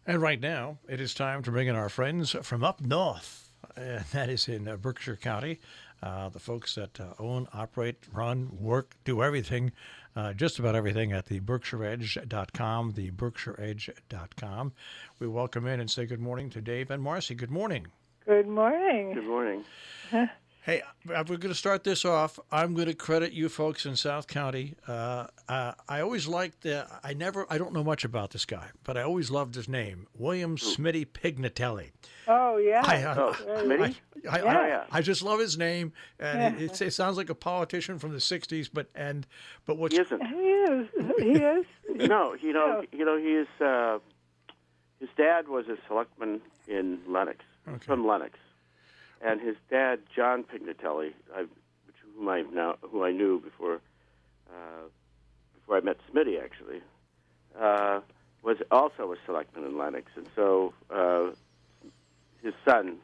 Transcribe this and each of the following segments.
And right now, it is time to bring in our friends from up north. That is in Berkshire County. The folks that own, operate, run, work, do everything, just about everything at the BerkshireEdge.com, the BerkshireEdge.com. We welcome in and say good morning to Dave and Marcy. Good morning. Good morning. Good morning. Hey, we're going to start this off. I'm going to credit you folks in South County. I always liked I don't know much about this guy, but I always loved his name, William Smitty Pignatelli. Oh, yeah. Smitty? I just love his name, and it sounds like a politician from the '60s. But what's He isn't. He is. No, he is. His dad was a selectman in Lenox, from Lenox, and his dad, John Pignatelli, who I knew before I met Smitty, actually, was also a selectman in Lenox, and so his son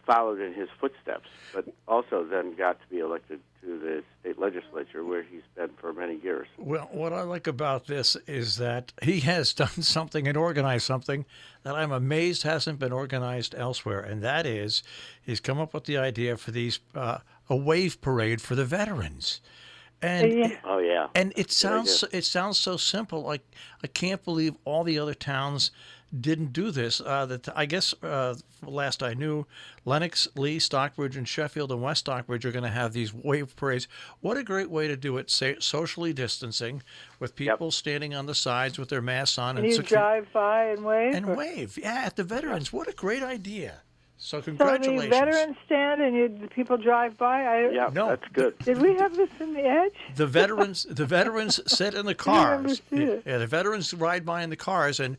followed in his footsteps, but also then got to be elected to the state legislature, where he's been for many years. Well, what I like about this is that he has done something and organized something that I'm amazed hasn't been organized elsewhere, and that is he's come up with the idea for these a wave parade for the veterans. And Oh yeah, and it sounds so simple. Like I can't believe all the other towns didn't do this. I guess last I knew, Lenox, Lee, Stockbridge, and Sheffield and West Stockbridge are going to have these wave parades. What a great way to do it! Socially distancing, with people standing on the sides with their masks on, and you drive by and wave. And wave, at the veterans. What a great idea! So So congratulations. the veterans stand and the people drive by. No, that's good. Did we have this in the Edge? The veterans sit in the cars. Yeah, the veterans ride by in the cars, and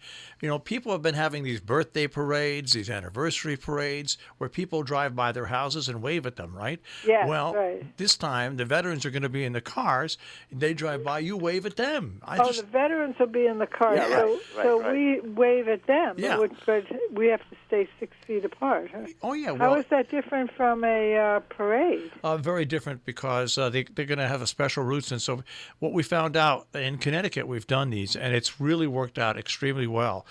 people have been having these birthday parades, these anniversary parades, where people drive by their houses and wave at them, right? Yes, Well, right. this time the veterans are going to be in the cars. They drive by, you wave at them. The veterans will be in the car, Yeah, right. we wave at them. Yeah. But we have to stay 6 feet apart. Huh? Oh yeah. How Well, is that different from a parade? very different because they're going to have a special routes. And so what we found out in Connecticut, we've done these, and it's really worked out extremely well.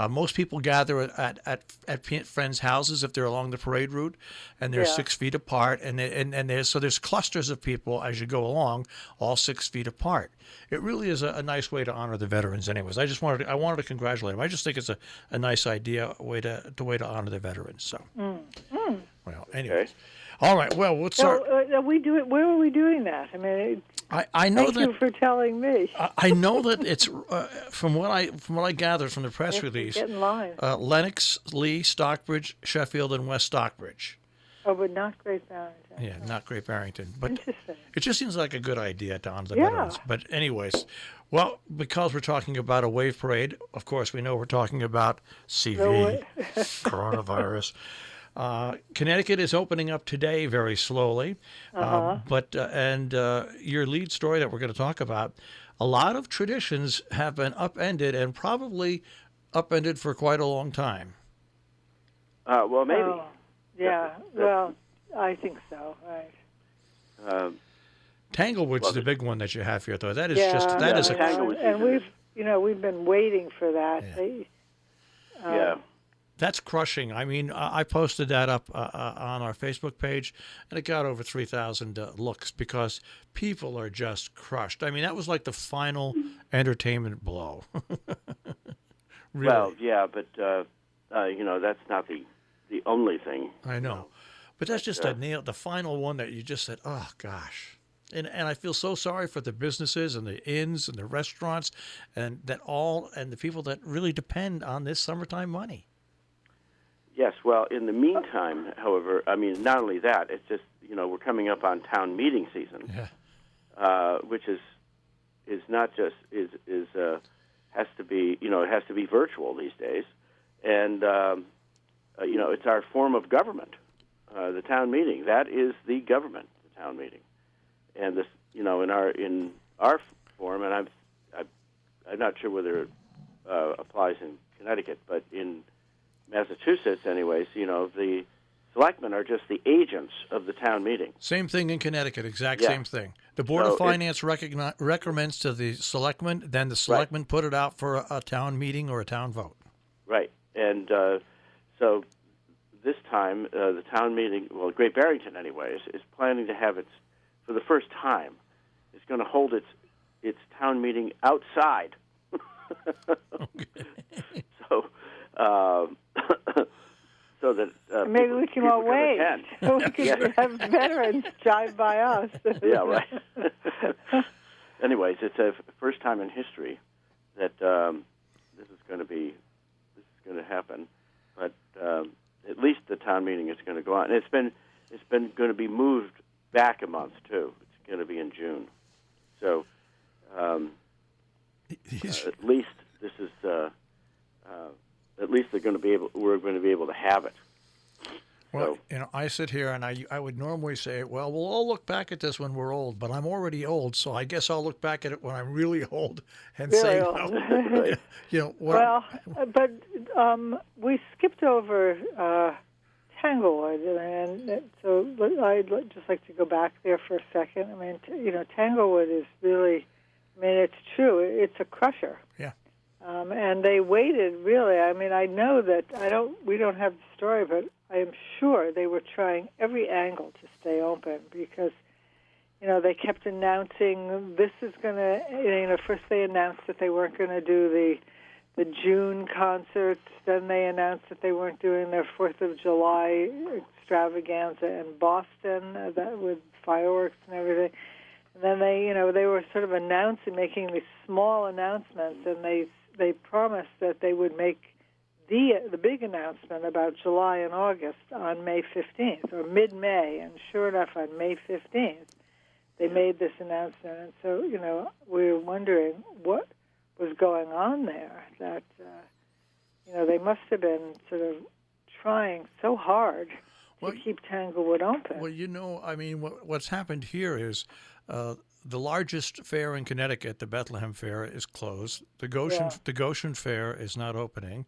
Most people gather at friends' houses if they're along the parade route, and they're 6 feet apart. And there's clusters of people as you go along, all 6 feet apart. It really is a nice way to honor the veterans. Anyways, I wanted to congratulate them. I just think it's a nice idea, way to honor the veterans. So. Well, anyways. Okay. All right. Well, let's start. We do it. Where are we doing that? I mean, I know thank that. you for telling me. I know that it's from what I gathered from the press release. Get in line. Lenox, Lee, Stockbridge, Sheffield, and West Stockbridge. Oh, but not Great Barrington. Yeah, not Great Barrington. But Interesting. it just seems like a good idea to honor the veterans. But anyways, well, because we're talking about a wave parade, of course we know we're talking about CV, coronavirus. Connecticut is opening up today very slowly, but your lead story that we're going to talk about, a lot of traditions have been upended and probably upended for quite a long time. Well, maybe. Oh, yeah. Well, I think so. Right. Tanglewood's the big one that you have here, though. That is and we've been waiting for that. Yeah. That's crushing. I mean, I posted that up on our Facebook page, and it got over 3,000 looks because people are just crushed. I mean, that was like the final entertainment blow. Really. Well, yeah, but that's not the only thing. I know, but that's just the final one that you just said, oh gosh. And I feel so sorry for the businesses and the inns and the restaurants and the people that really depend on this summertime money. Yes, well, in the meantime, however, I mean, not only that, it's just, we're coming up on town meeting season, which is not just, has to be, it has to be virtual these days. And, it's our form of government, the town meeting. That is the government, the town meeting. And this, in our form, and I'm not sure whether it applies in Connecticut, but in Massachusetts, anyways, the selectmen are just the agents of the town meeting. Same thing in Connecticut, same thing. The Board of Finance recommends to the selectmen, then the selectmen put it out for a town meeting or a town vote. and so this time the town meeting, well, Great Barrington anyway, is planning to have its, for the first time, it's going to hold its town meeting outside. So, so that maybe we can all wait. So we can have veterans drive by us. Yeah, right. Anyways, it's a first time in history that this is going to happen. But at least the town meeting is going to go on. And it's been going to be moved back a month too. It's going to be in June. So at least this is at least we're going to be able to have it. Well, I sit here and I would normally say, well, we'll all look back at this when we're old, but I'm already old, so I guess I'll look back at it when I'm really old and really say, old. But we skipped over Tanglewood, and so I'd just like to go back there for a second. I mean, Tanglewood is really, it's true. It's a crusher. Yeah. And they waited, really. I mean, I know that we don't have the story, but I am sure they were trying every angle to stay open because, they kept announcing this is going to, first they announced that they weren't going to do the June concerts. Then they announced that they weren't doing their 4th of July extravaganza in Boston that with fireworks and everything. And then they were sort of making these small announcements, and they promised that they would make the big announcement about July and August on May 15th or mid-May, and sure enough, on May 15th, they made this announcement. And so, we were wondering what was going on there, that, they must have been sort of trying so hard to keep Tanglewood open. Well, what's happened here is the largest fair in Connecticut, the Bethlehem Fair, is closed. The Goshen Fair is not opening.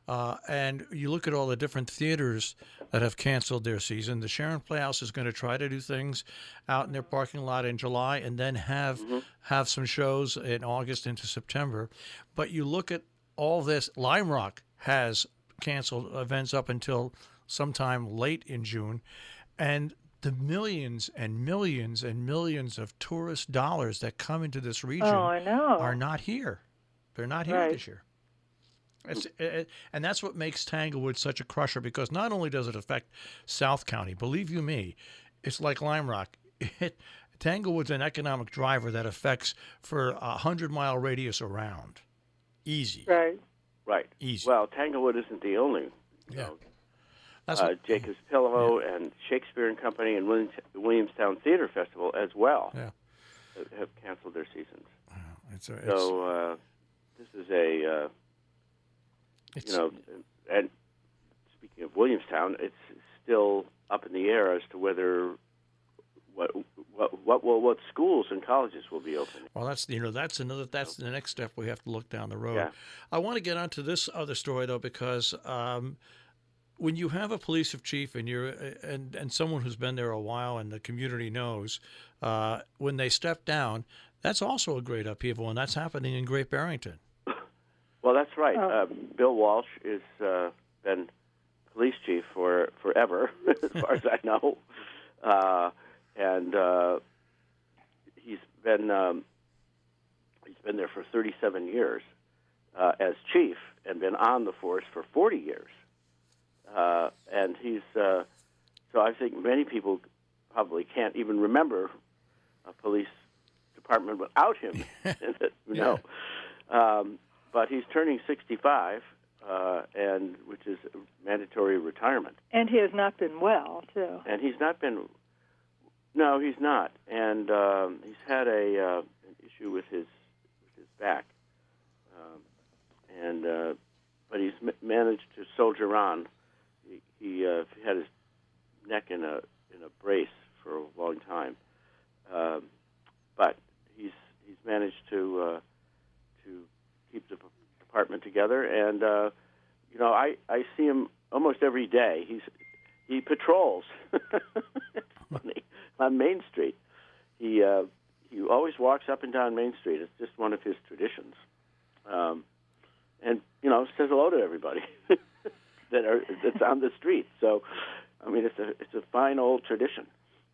And you look at all the different theaters that have canceled their season. The Sharon Playhouse is going to try to do things out in their parking lot in July and then have some shows in August into September. But you look at all this, Lime Rock has canceled events up until sometime late in June. And the millions and millions and millions of tourist dollars that come into this region are not here. They're not here this year. And that's what makes Tanglewood such a crusher, because not only does it affect South County, believe you me, it's like Lime Rock. Tanglewood's an economic driver that affects for a 100-mile radius around. Easy. Right. Easy. Well, Tanglewood isn't the only. That's Jacob's Pillow and Shakespeare and Company and Williamstown Theater Festival as well have canceled their seasons. This is a... and speaking of Williamstown, it's still up in the air as to whether what schools and colleges will be open. Well, that's the next step we have to look down the road. Yeah. I want to get onto this other story though, because when you have a police chief and you're and someone who's been there a while and the community knows, when they step down, that's also a great upheaval, and that's happening in Great Barrington. Well, that's right. Bill Walsh has been police chief for forever, as far as I know, and he's been there for 37 years as chief, and been on the force for 40 years. And he's so I think many people probably can't even remember a police department without him. But he's turning 65, and which is mandatory retirement. And he has not been well, too. And he's not been. No, he's not. And he's had an issue with his back, but he's managed to soldier on. He had his neck in a brace for a long time, but he's managed to keep the department together, and I see him almost every day. He patrols. It's funny, on Main Street. He always walks up and down Main Street. It's just one of his traditions, and says hello to everybody. that's on the street. So, I mean, it's a fine old tradition.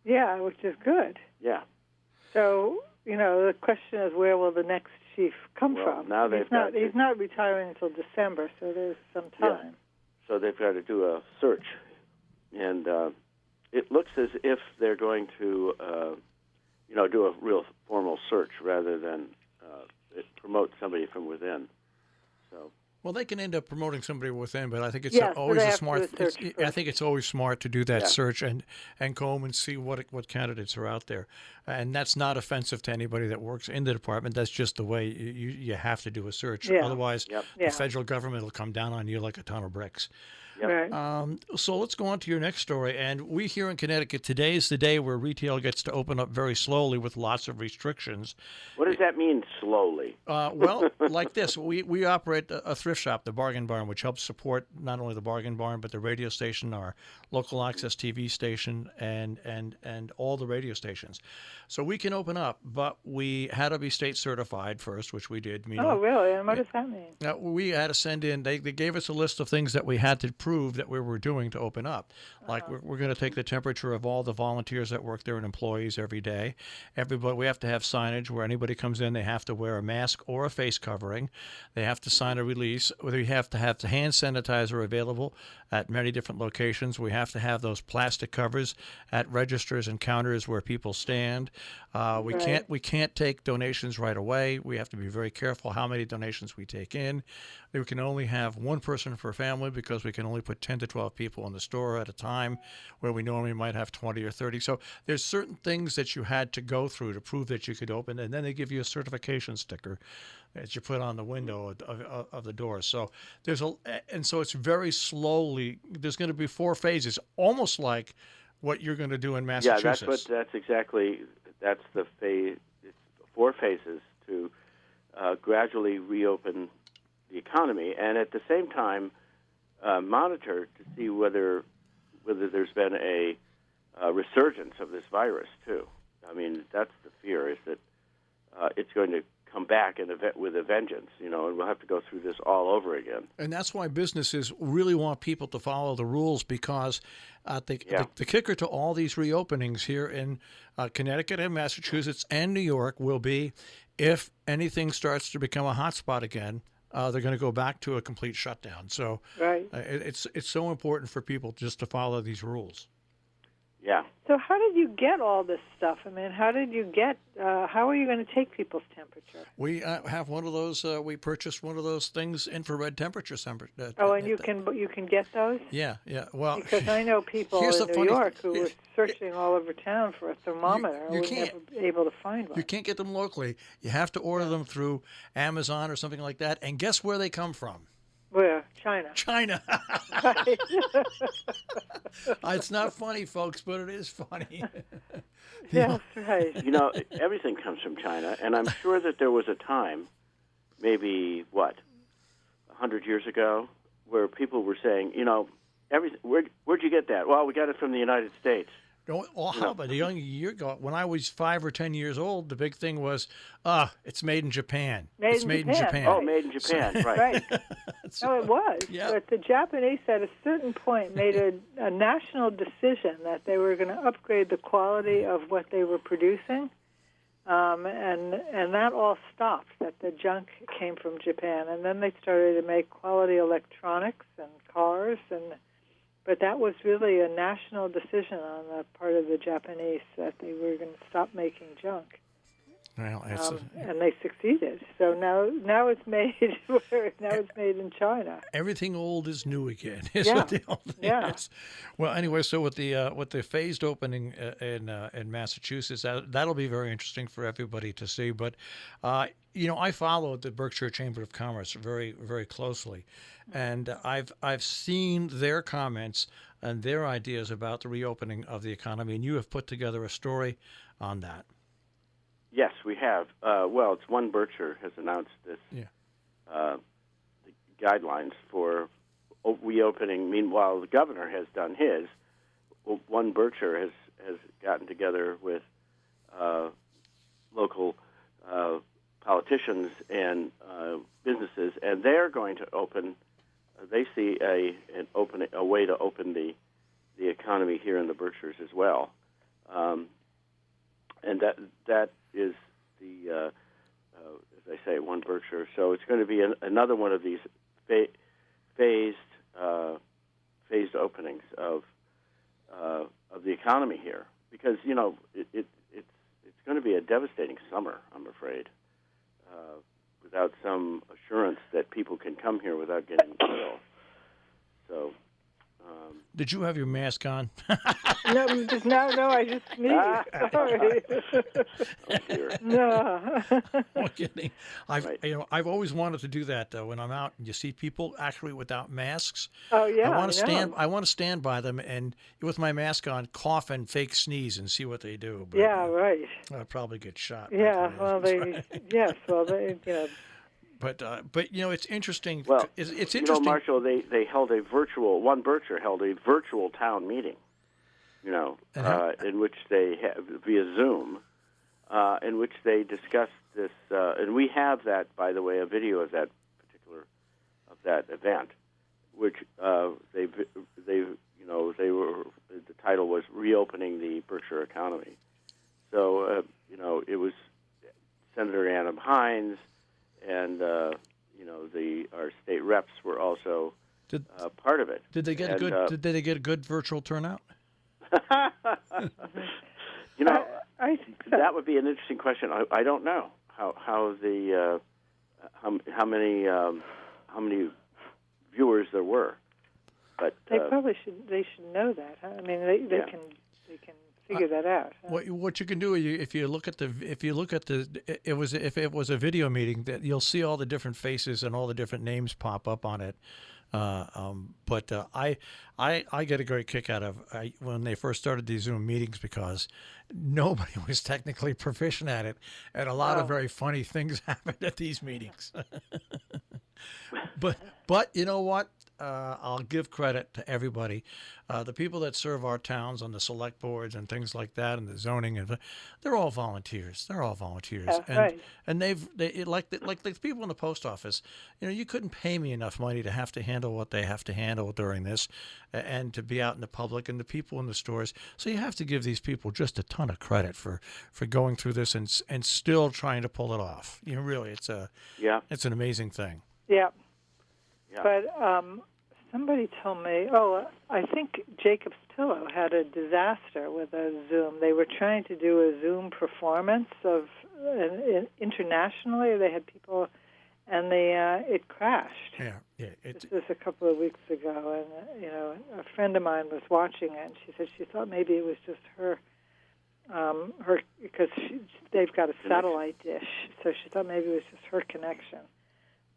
Yeah, which is good. Yeah. So, the question is, where will the next chief come from? Now he's not retiring until December, so there's some time. Yeah. So they've got to do a search, and it looks as if they're going to, do a real formal search rather than promote somebody from within. So. Well, they can end up promoting somebody within, but I think it's Yes, always but a smart. I think it's always smart to do that search and comb and see what candidates are out there, and that's not offensive to anybody that works in the department. That's just the way you have to do a search. Yeah. Otherwise, the federal government will come down on you like a ton of bricks. Yep. Right. So let's go on to your next story. And we here in Connecticut, today is the day where retail gets to open up very slowly with lots of restrictions. What does that mean, slowly? Well, like this, we operate a thrift shop, the Bargain Barn, which helps support not only the Bargain Barn, but the radio station, our local access TV station, and all the radio stations. So we can open up, but we had to be state certified first, which we did. Oh, really? And what does that mean? We had to send in, they gave us a list of things that we had to prove that we were doing to open up. Like we're going to take the temperature of all the volunteers that work there and employees every day. Everybody, we have to have signage where anybody comes in, they have to wear a mask or a face covering. They have to sign a release. We have to have the hand sanitizer available at many different locations. We have to have those plastic covers at registers and counters where people stand. We can't take donations right away. We have to be very careful how many donations we take in. We can only have one person per family because we can only put 10 to 12 people in the store at a time, where we normally might have 20 or 30. So there's certain things that you had to go through to prove that you could open, and then they give you a certification sticker that you put on the window of the door. So so it's very slowly. There's going to be 4 phases, almost like what you're going to do in Massachusetts. Yeah, that's the phase. It's 4 phases to gradually reopen the economy, and at the same time monitor to see whether there's been a resurgence of this virus too. I mean, that's the fear, is that it's going to come back with a vengeance, and we'll have to go through this all over again. And that's why businesses really want people to follow the rules, because the kicker to all these reopenings here in Connecticut and Massachusetts and New York will be, if anything starts to become a hotspot again, they're going to go back to a complete shutdown. So it's so important for people just to follow these rules. Yeah. So how did you get all this stuff? I mean, how did you get? How are you going to take people's temperature? We have one of those. We purchased one of those things, infrared temperature sensor. And you can get those? Yeah. Well, because I know people in New York who were searching all over town for a thermometer. You were never able to find one. You can't get them locally. You have to order them through Amazon or something like that. And guess where they come from? Where? China. China. It's not funny, folks, but it is funny. Yes, right. Everything comes from China, and I'm sure that there was a time, maybe, 100 years ago, where people were saying, everything. Where'd you get that? Well, we got it from the United States. Well, how about a year ago? When I was 5 or 10 years old, the big thing was, it's made in Japan. Made in Japan. Oh, made in Japan, right. No, it was. Yeah. But the Japanese at a certain point made a national decision that they were going to upgrade the quality of what they were producing, and that all stopped, that the junk came from Japan. And then they started to make quality electronics and cars, but that was really a national decision on the part of the Japanese that they were going to stop making junk. Well, and they succeeded. So now it's made in China. Everything old is new again. Is what the old thing is. Well, anyway, so with the phased opening in Massachusetts, that'll be very interesting for everybody to see. But I followed the Berkshire Chamber of Commerce very, very closely, and I've seen their comments and their ideas about the reopening of the economy, and you have put together a story on that. Yes, we have. It's One Berkshire has announced this the guidelines for reopening. Meanwhile, the governor has done his. One Berkshire has gotten together with local politicians and businesses, and they're going to open they see a way to open the economy here in the Berkshires as well, and that is the as I say, one Berkshire. So it's going to be another one of these phased openings of the economy here, because it's going to be a devastating summer, I'm afraid, without some assurance that people can come here without getting ill. So. Did you have your mask on? No, I just sneezed. Sorry. Oh, dear. No. I'm kidding. I've always wanted to do that though. When I'm out and you see people actually without masks. Oh yeah. I want to stand by them and with my mask on, cough and fake sneeze and see what they do. But, yeah, right. I'll probably get shot. Yeah. Well, yes. Well, they. But it's interesting. Well, it's interesting. Marshall, they held one Berkshire held a virtual town meeting, in which they via Zoom, in which they discussed this, and we have that, by the way, a video of that event, which the title was "Reopening the Berkshire Economy." So it was Senator Adam Hines. And our state reps were also part of it. Did they get Did they get a good virtual turnout? I think so. That would be an interesting question. I don't know how many viewers there were, but they probably should. They should know that. Huh? I mean, they can figure that out. Huh? What you can do if you look at if it was a video meeting, that you'll see all the different faces and all the different names pop up on it. But I get a great kick out of when they first started these Zoom meetings, because nobody was technically proficient at it, and a lot of very funny things happened at these meetings. But you know what? I'll give credit to everybody. The people that serve our towns on the select boards and things like that, and the zoning, and they're all volunteers. And they like the people in the post office. You couldn't pay me enough money to have to handle what they have to handle during this, and to be out in the public, and the people in the stores. So you have to give these people just a ton of credit for going through this and still trying to pull it off. Really, it's an amazing thing. Yeah. Yeah. But somebody told me, I think Jacob's Pillow had a disaster with a Zoom. They were trying to do a Zoom performance internationally. They had people, and it crashed. Yeah. This was a couple of weeks ago, and a friend of mine was watching it, and she said she thought maybe it was just her because they've got a satellite dish, so she thought maybe it was just her connection.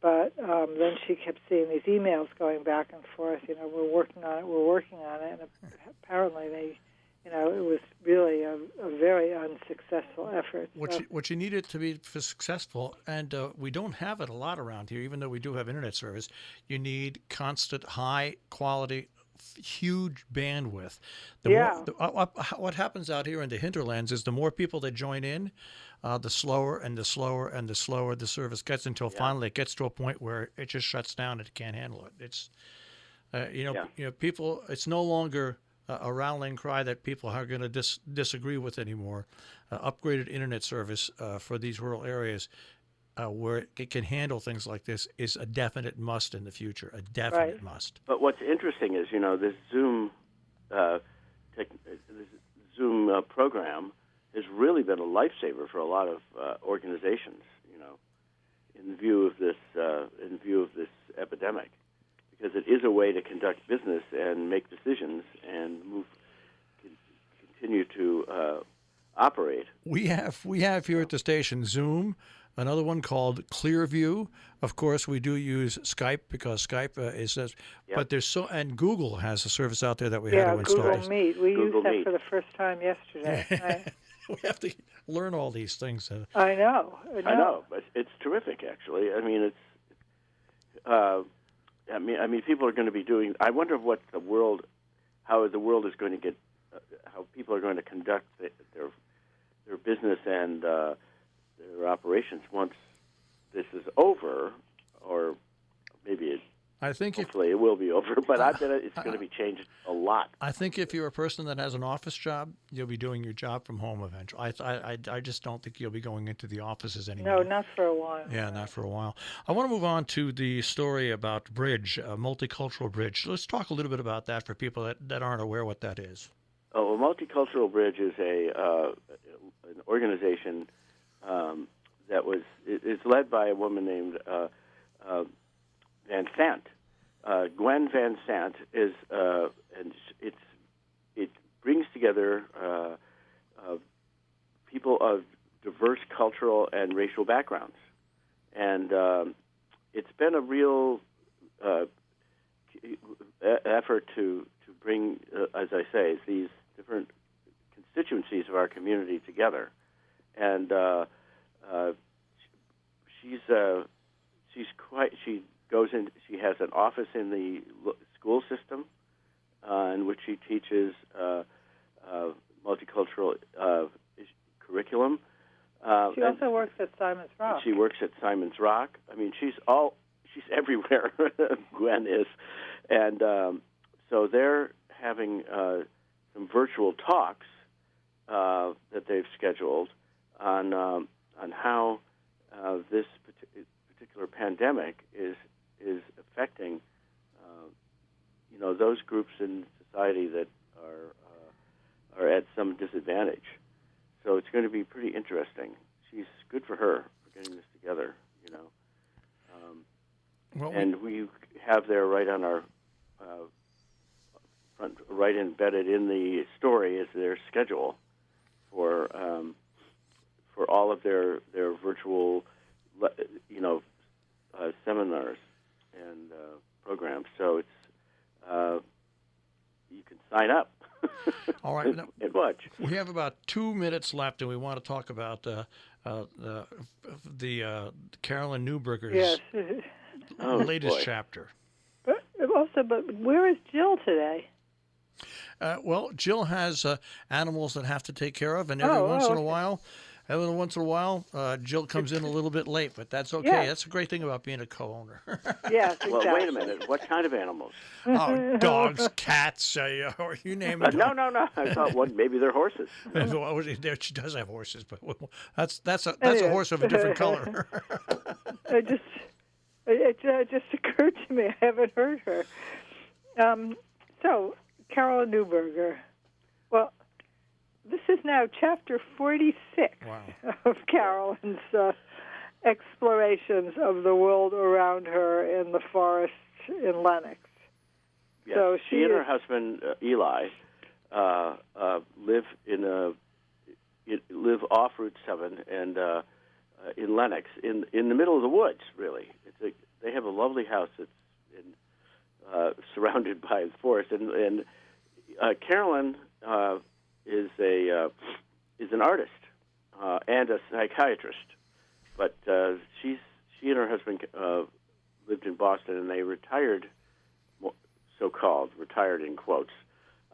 But then she kept seeing these emails going back and forth. We're working on it, and apparently it was really a very unsuccessful effort. What you need it to be successful, and we don't have it a lot around here, even though we do have internet service. You need constant, high quality, huge bandwidth. What happens out here in the hinterlands is the more people that join in, the slower and the slower and the slower the service gets, until finally it gets to a point where it just shuts down and it can't handle it. It's people. It's no longer a rallying cry that people are going to disagree with anymore. Upgraded internet service for these rural areas, where it can handle things like this, is a definite must in the future. A definite must. But what's interesting is, this Zoom program has really been a lifesaver for a lot of organizations. In view of this epidemic, because it is a way to conduct business and make decisions and continue to operate. We have here at the station Zoom. Another one called Clearview. Of course, we do use Skype, because Skype but there's and Google has a service out there that we had to install. Google Meet. We used that for the first time yesterday. We have to learn all these things. I know, but it's terrific, actually. I mean, people are going to be doing. I wonder how the world is going to get, how people are going to conduct their business and their operations once this is over, or maybe I think hopefully it will be over, but I bet it's going to be changed a lot. I think if you're a person that has an office job, you'll be doing your job from home eventually. I just don't think you'll be going into the offices anymore. No, not for a while. Yeah, not for a while. I want to move on to the story about Bridge, a multicultural bridge. Let's talk a little bit about that for people that aren't aware what that is. Oh, a multicultural bridge is an organization it's led by a woman named Van Sant. Gwen Van Sant is, and it brings together people of diverse cultural and racial backgrounds, and it's been a real effort to bring, as I say, these different constituencies of our community together, and she goes in. She has an office in the school system, in which she teaches multicultural curriculum. She also works at Simon's Rock. She works at Simon's Rock. I mean, she's everywhere. Gwen is, and so they're having some virtual talks that they've scheduled on how this particular pandemic is affecting those groups in society that are at some disadvantage. So it's going to be pretty interesting. She's good for her for getting this together, and we have there right on our front, right embedded in the story is their schedule for all of their virtual, seminars and programs. So it's you can sign up. All right. And watch. We have about 2 minutes left, and we want to talk about the Carolyn Neuberger's latest chapter. But where is Jill today? Well, Jill has animals that have to take care of, and every once in a while, Jill comes in a little bit late, but that's okay. Yes. That's a great thing about being a co-owner. Yes, exactly. Well, wait a minute. What kind of animals? Oh, dogs, cats, or you name it. No. I thought maybe they're horses. She does have horses, but that's a horse of a different color. It just occurred to me. I haven't heard her. So, Carolyn Neuberger. Well, this is now chapter 46 of Carolyn's explorations of the world around her in the forests in Lenox. Yes, so she and her husband Eli live off Route 7 and in Lenox, in the middle of the woods. Really, they have a lovely house that's surrounded by the forest, and Carolyn is an artist and a psychiatrist, but she and her husband lived in Boston, and they retired, so-called retired in quotes,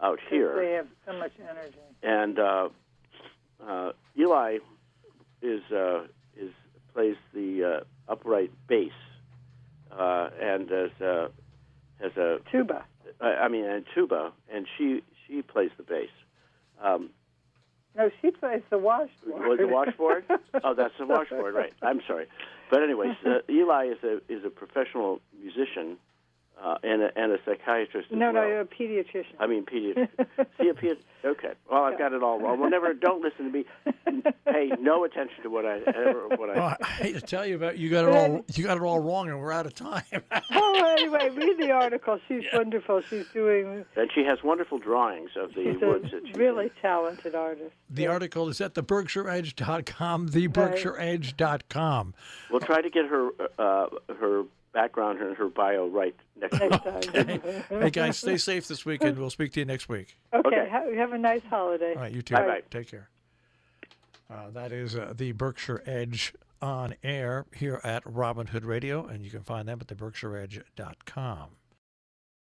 out here. They have so much energy. And Eli plays the upright bass and has a tuba. And tuba, and she plays the bass. No, she plays the washboard. Was the washboard? Oh, that's the washboard, right? I'm sorry, but anyways, Eli is a professional musician and a psychiatrist. No, as well. a pediatrician. I mean, pediatrician. Okay. Well, I've got it all wrong. Well, don't listen to me. Pay no attention to what I. Well, I hate to tell you about you got it all wrong, and we're out of time. Anyway, read the article. She's wonderful. She's doing. And she has wonderful drawings of the woods. She's a really talented artist. The article is at the BerkshireEdge.com. TheBerkshireEdge.com. We'll try to get her background and her bio right next time. Okay. Hey, guys, stay safe this weekend. We'll speak to you next week. Okay. Have a nice holiday. All right, you too. Bye-bye. Take care. That is the Berkshire Edge on air here at Robin Hood Radio, and you can find them at theberkshireedge.com.